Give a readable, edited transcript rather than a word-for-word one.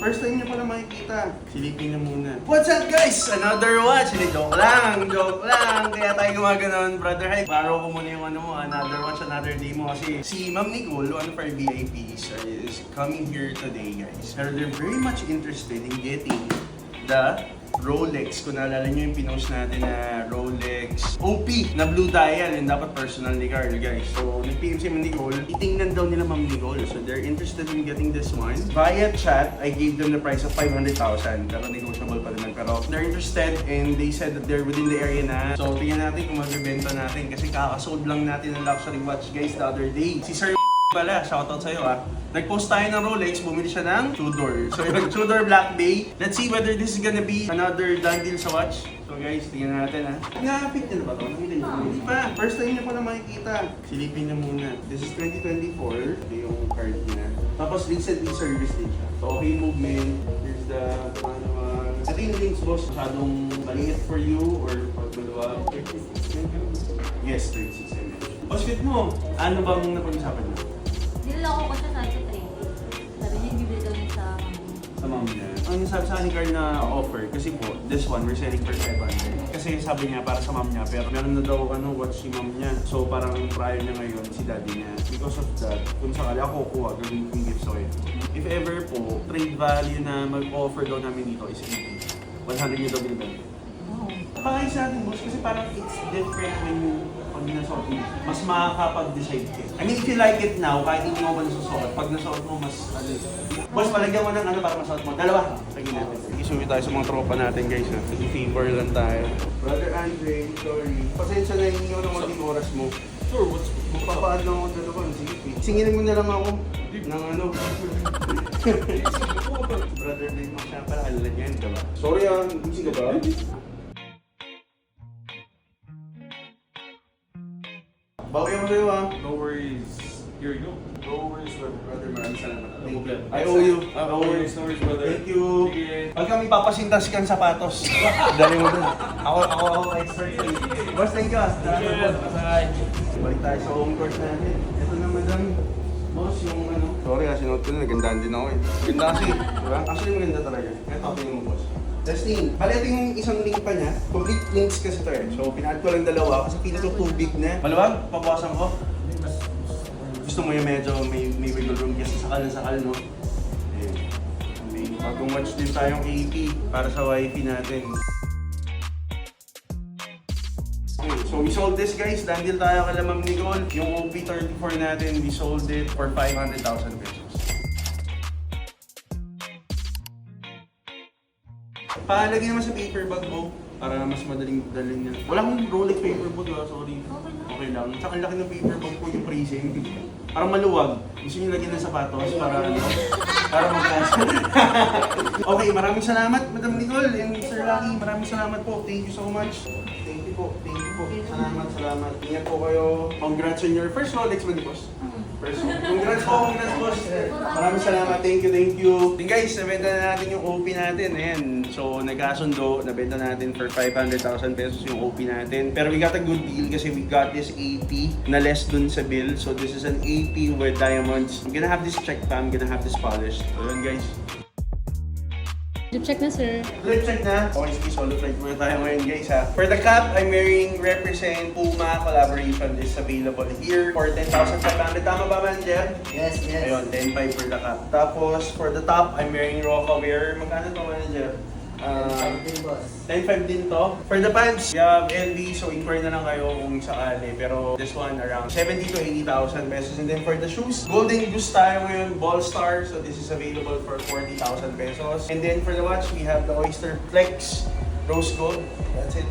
First time niyo pala makikita. Silipin niyo muna. What's up guys? Another watch. Hindi, joke lang. Kaya tayo gumaganon, brother. Hi, paro ko muna yung ano mo, another watch, another day mo. Kasi si Ma'am Nicole, one of our VIPs, is coming here today guys. Pero they're very much interested in getting the Rolex. Kung naalala nyo yung pinost natin na Rolex OP na blue dial, and dapat personal ni Carl guys. So nag-PM si Ma'am Nicole, itingnan daw nila Ma'am Nicole. So they're interested in getting this one. Via chat, I gave them the price of 500,000. Pero negotiable pa naman. Pero they're interested and they said that they're within the area na. So tingnan natin kung magbibenta natin kasi kakasold lang natin ng luxury watch guys the other day. Si Sir pala, shoutout sa'yo ah. Nag-post tayo ng Rolex, bumili siya ng Tudor. So yung Tudor Black Bay. Let's see whether this is gonna be another done deal sa watch. So guys, tingnan natin ha. Nga-fit nyo na ba ito? Hindi pa. First time nyo pala makikita. Silipin nyo muna. This is 2024. Ito yung card niya. Tapos recently service din siya. So okay movement. Here's the ito yung links boss. Masyadong maliit for you or pagdalawa. Yes, 36 mm. Boss, fit mo. Ano bang napag-usapan mo? Niloloko ko siya sa ito 30. Sabi niya, bibili daw niya sa Ma'am niya. Ang sabi sa akin Carl na offer, kasi po, this one, we're selling for 500. Kasi sabi niya para sa ma'am niya, pero meron na daw watch si ma'am niya. So parang prior niya ngayon, si daddy niya. Because of that, kung sakali ako kuha, gawin kong gift sa kanya. If ever po, trade value na mag-offer daw namin dito is 80. 100 niya daw binibenta. Pakayos natin boss, kasi parang it's different when you pag nasuot mo, mas makakapag-decide ka. I mean, if you like it now, kahit hindi mo pa nasusuot, pag nasuot mo, mas boss, palagyan mo ng para masuot mo. Dalawa. Lagyan natin. Isuwi tayo sa mga tropa natin guys. Favor lang tayo. Brother Andre, sorry. Pasensya na hindi ko ng konting oras mo. Sure, magpapaad lang ako dalawa. Sige. Singilin mo na lang ako ng ano. Brother Dave, siya pala alalagyan ka ba? Sorry busy ka ba? Bawi ako sa'yo No worries. Here we go. No worries, brother. Maraming salamat. No problem. I owe you. No worries, brother. Thank you. Sige. Pag kami papasintas kang sapatos, dali mo dun. Ako expert sa'yo. Boss, thank you. Balik tayo sa home course natin. Ito na madam. Boss, yung ano. Sorry sinuot ko na. Nagandaan din ako eh. Ganda kasi. Diba? Actually maganda talaga. Ito, tingin mo boss. Testing. Bali, ito yung isang link pa niya. Complete links kasi ito eh. So, pinaad ko lang dalawa kasi pili ko too big na. Maluwag, pabawasan ko. Gusto mo yung medyo may wiggle room kasi sakal, no? Ayun. May bagong watch din tayong 80 para sa wifi natin. Okay, so we sold this guys. Dandil tayo kay Ma'am Nicole. Yung OP34 natin, we sold it for 500,000 pesos. Palagay naman sa paper bag mo para mas madaling dalhin niya. Wala akong Rolex paper bag sorry. Okay lang. Tsaka ang laki ng paper bag ko yung pricing. Parang maluwag. Gusto niyo lagyan ng sapatos para ano? Para magkasa. Okay, maraming salamat Madam Nicole and Sir Lucky. Maraming salamat po. Thank you so much. Thank you po. Salamat. Ingat po kayo. Congrats on your first Rolex ba, boss? Congrats boss. Maraming salamat. Thank you. And guys, nabenta na natin yung OP natin. Ayan. So, nagkasundo. Nabenta natin for 500,000 pesos yung OP natin. Pero we got a good deal kasi we got this 80 na less dun sa bill. So, this is an 80 with diamonds. I'm gonna have this checked pa. I'm gonna have this polished. So, yun guys. Lip check na, sir. Lip check na. Okay, sige, solo flight muna tayo ngayon guys ha. For the cap, I'm wearing Represent Puma collaboration. This is available here for 10,500. Tama ba man, Jeff? Yes. Ayun, 10,500 for the cap. Tapos, for the top, I'm wearing Rocawear. Magkano to man, Jeff? 10,500 din to. For the pants, we have LV, so inquire na lang kayo kung sakali. Pero this one, around 70 to 80,000 pesos. And then for the shoes, Golden Goose tayo ngayon, Ball Star. So this is available for 40,000 pesos. And then for the watch, we have the Oyster Flex Rose Gold. That's it.